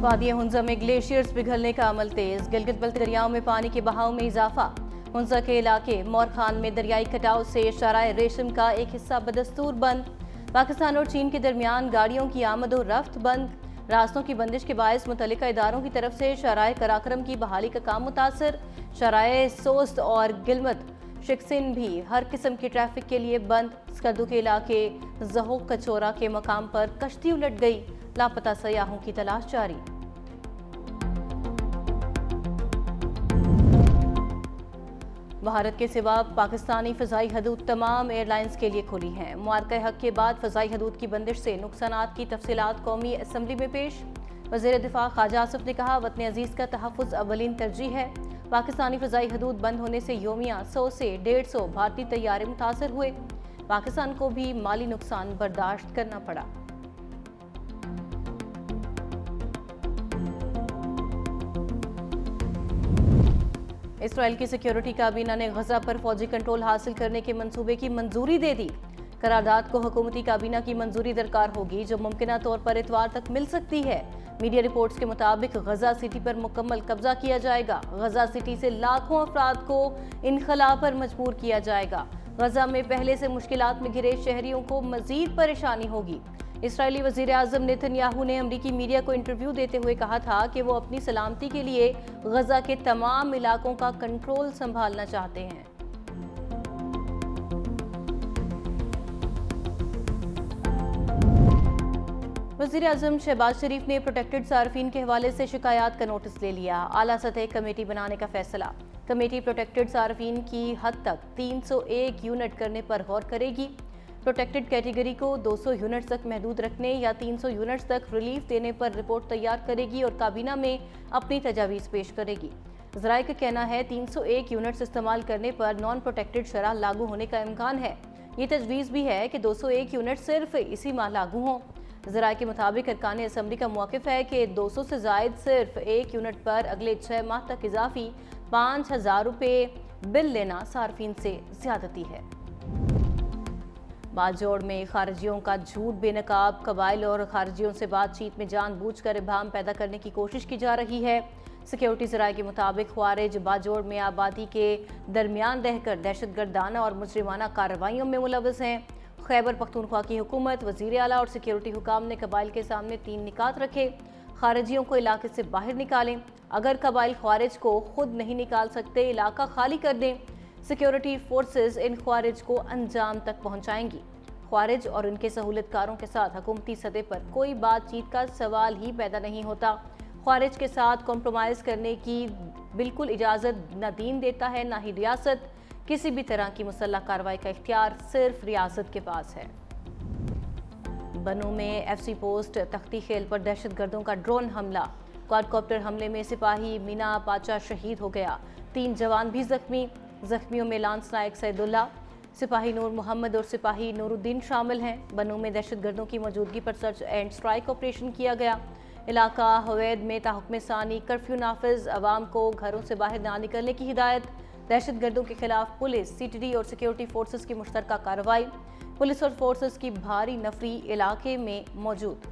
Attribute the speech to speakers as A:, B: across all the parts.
A: وادی ہنزا میں گلیشیئرز پگھلنے کا عمل تیز، گلگت بلتستان دریاؤں میں پانی کے بہاؤ میں اضافہ۔ ہنزا کے علاقے مورخان میں دریائی کٹاؤ سے شاہراہ ریشم کا ایک حصہ بدستور بند۔ پاکستان اور چین کے درمیان گاڑیوں کی آمد و رفت بند۔ راستوں کی بندش کے باعث متعلقہ اداروں کی طرف سے شاہراہ قراقرم کی بحالی کا کام متاثر۔ شاہراہ سوست اور گلمت شکسن بھی ہر قسم کی ٹریفک کے لیے بند۔ سکردو کے علاقے زہوک کچورا کے مقام پر کشتی الٹ گئی، لاپتہ سیاحوں کی تلاش جاری۔ بھارت کے سوا پاکستانی فضائی حدود تمام ایئر لائنز کے لیے کھلی ہیں۔ معرکہ حق کے بعد فضائی حدود کی بندش سے نقصانات کی تفصیلات قومی اسمبلی میں پیش۔ وزیر دفاع خواجہ آصف نے کہا، وطن عزیز کا تحفظ اولین ترجیح ہے۔ پاکستانی فضائی حدود بند ہونے سے یومیہ 100 سے 150 بھارتی طیارے متاثر ہوئے۔ پاکستان کو بھی مالی نقصان برداشت کرنا پڑا۔ اسرائیل کی سیکیورٹی کابینہ نے غزہ پر فوجی کنٹرول حاصل کرنے کے منصوبے کی منظوری دے دی۔ قرارداد کو حکومتی کابینہ کی منظوری درکار ہوگی، جو ممکنہ طور پر اتوار تک مل سکتی ہے۔ میڈیا رپورٹس کے مطابق غزہ سٹی پر مکمل قبضہ کیا جائے گا۔ غزہ سٹی سے لاکھوں افراد کو انخلاء پر مجبور کیا جائے گا۔ غزہ میں پہلے سے مشکلات میں گھرے شہریوں کو مزید پریشانی ہوگی۔ اسرائیلی وزیر اعظم نیتن یاہو نے امریکی میڈیا کو انٹرویو دیتے ہوئے کہا تھا کہ وہ اپنی سلامتی کے لیے غزہ کے تمام علاقوں کا کنٹرول سنبھالنا چاہتے ہیں۔ وزیر اعظم شہباز شریف نے پروٹیکٹڈ صارفین کے حوالے سے شکایات کا نوٹس لے لیا۔ اعلیٰ سطحی کمیٹی بنانے کا فیصلہ۔ کمیٹی پروٹیکٹڈ صارفین کی حد تک 301 یونٹ کرنے پر غور کرے گی۔ پروٹیکٹڈ کیٹیگری کو 200 یونٹس تک محدود رکھنے یا 300 یونٹس تک ریلیف دینے پر رپورٹ تیار کرے گی اور کابینہ میں اپنی تجاویز پیش کرے گی۔ ذرائع کا کہنا ہے 301 یونٹس استعمال کرنے پر نان پروٹیکٹڈ شرح لاگو ہونے کا امکان ہے۔ یہ تجویز بھی ہے کہ 201 یونٹ صرف اسی ماہ لاگو ہوں۔ ذرائع کے مطابق ارکان اسمبلی کا موقف ہے کہ 200 سے زائد صرف 1 یونٹ پر اگلے 6 ماہ تک اضافی 5,000 روپے بل لینا صارفین سے زیادتی ہے۔ باجوڑ میں خارجیوں کا جھوٹ بے نقاب، قبائل اور خارجیوں سے بات چیت میں جان بوجھ کر ابہام پیدا کرنے کی کوشش کی جا رہی ہے۔ سیکیورٹی ذرائع کے مطابق خوارج باجوڑ میں آبادی کے درمیان رہ کر دہشت گردانہ اور مجرمانہ کارروائیوں میں ملوث ہیں۔ خیبر پختونخوا کی حکومت، وزیر اعلیٰ اور سیکیورٹی حکام نے قبائل کے سامنے 3 نکات رکھے۔ خارجیوں کو علاقے سے باہر نکالیں، اگر قبائل خوارج کو خود نہیں نکال سکتے علاقہ خالی کر دیں۔ سیکیورٹی فورسز ان خوارج کو انجام تک پہنچائیں گی۔ خوارج اور ان کے سہولت کاروں کے ساتھ حکومتی سطح پر کوئی بات چیت کا سوال ہی پیدا نہیں ہوتا۔ خوارج کے ساتھ کمپرومائز کرنے کی بالکل اجازت نہ دین دیتا ہے نہ ہی ریاست۔ کسی بھی طرح کی مسلح کارروائی کا اختیار صرف ریاست کے پاس ہے۔ بنوں میں ایف سی پوسٹ تختی خیل پر دہشت گردوں کا ڈرون حملہ۔ کواد کاپٹر حملے میں سپاہی مینا پاچا شہید ہو گیا، 3 جوان بھی زخمی۔ زخمیوں میں لانس نائک سید اللہ، سپاہی نور محمد اور سپاہی نور الدین شامل ہیں۔ بنوں میں دہشت گردوں کی موجودگی پر سرچ اینڈ سٹرائک آپریشن کیا گیا۔ علاقہ ہوید میں تحکم ثانی کرفیو نافذ، عوام کو گھروں سے باہر نہ نکلنے کی ہدایت۔ دہشت گردوں کے خلاف پولیس، سی ٹی ڈی اور سیکیورٹی فورسز کی مشترکہ کارروائی۔ پولیس اور فورسز کی بھاری نفری علاقے میں موجود۔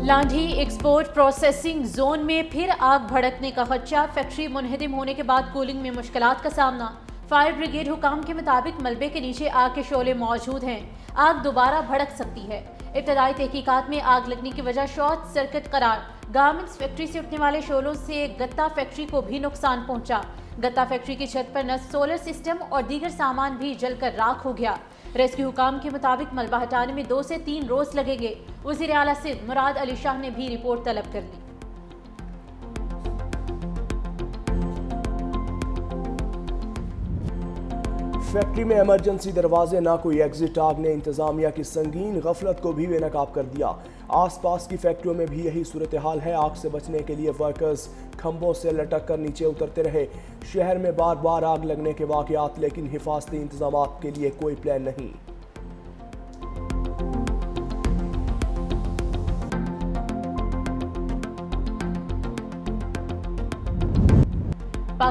B: لانڈھی ایکسپورٹ پروسیسنگ زون میں پھر آگ بھڑکنے کا خدشہ، فیکٹری منہدم ہونے کے بعد کولنگ میں مشکلات کا سامنا۔ فائر بریگیڈ حکام کے مطابق ملبے کے نیچے آگ کے شعلے موجود ہیں، آگ دوبارہ بھڑک سکتی ہے۔ ابتدائی تحقیقات میں آگ لگنے کی وجہ شارٹ سرکٹ قرار۔ گارمنٹس فیکٹری سے اٹھنے والے شعلوں سے گتا فیکٹری کو بھی نقصان پہنچا۔ گتا فیکٹری کی چھت پر نصب سولر سسٹم اور دیگر سامان بھی جل کر راکھ ہو گیا۔ ریسکیو حکام کے مطابق ملبہ ہٹانے میں 2 سے 3 روز لگیں گے۔ وزیر اعلیٰ سندھ مراد علی شاہ نے بھی رپورٹ طلب کر لی۔
C: فیکٹری میں ایمرجنسی دروازے نہ کوئی ایگزٹ، آگ نے انتظامیہ کی سنگین غفلت کو بھی بے نقاب کر دیا۔ آس پاس کی فیکٹریوں میں بھی یہی صورتحال ہے۔ آگ سے بچنے کے لیے ورکرز کھمبوں سے لٹک کر نیچے اترتے رہے۔ شہر میں بار بار آگ لگنے کے واقعات، لیکن حفاظتی انتظامات کے لیے کوئی پلان نہیں۔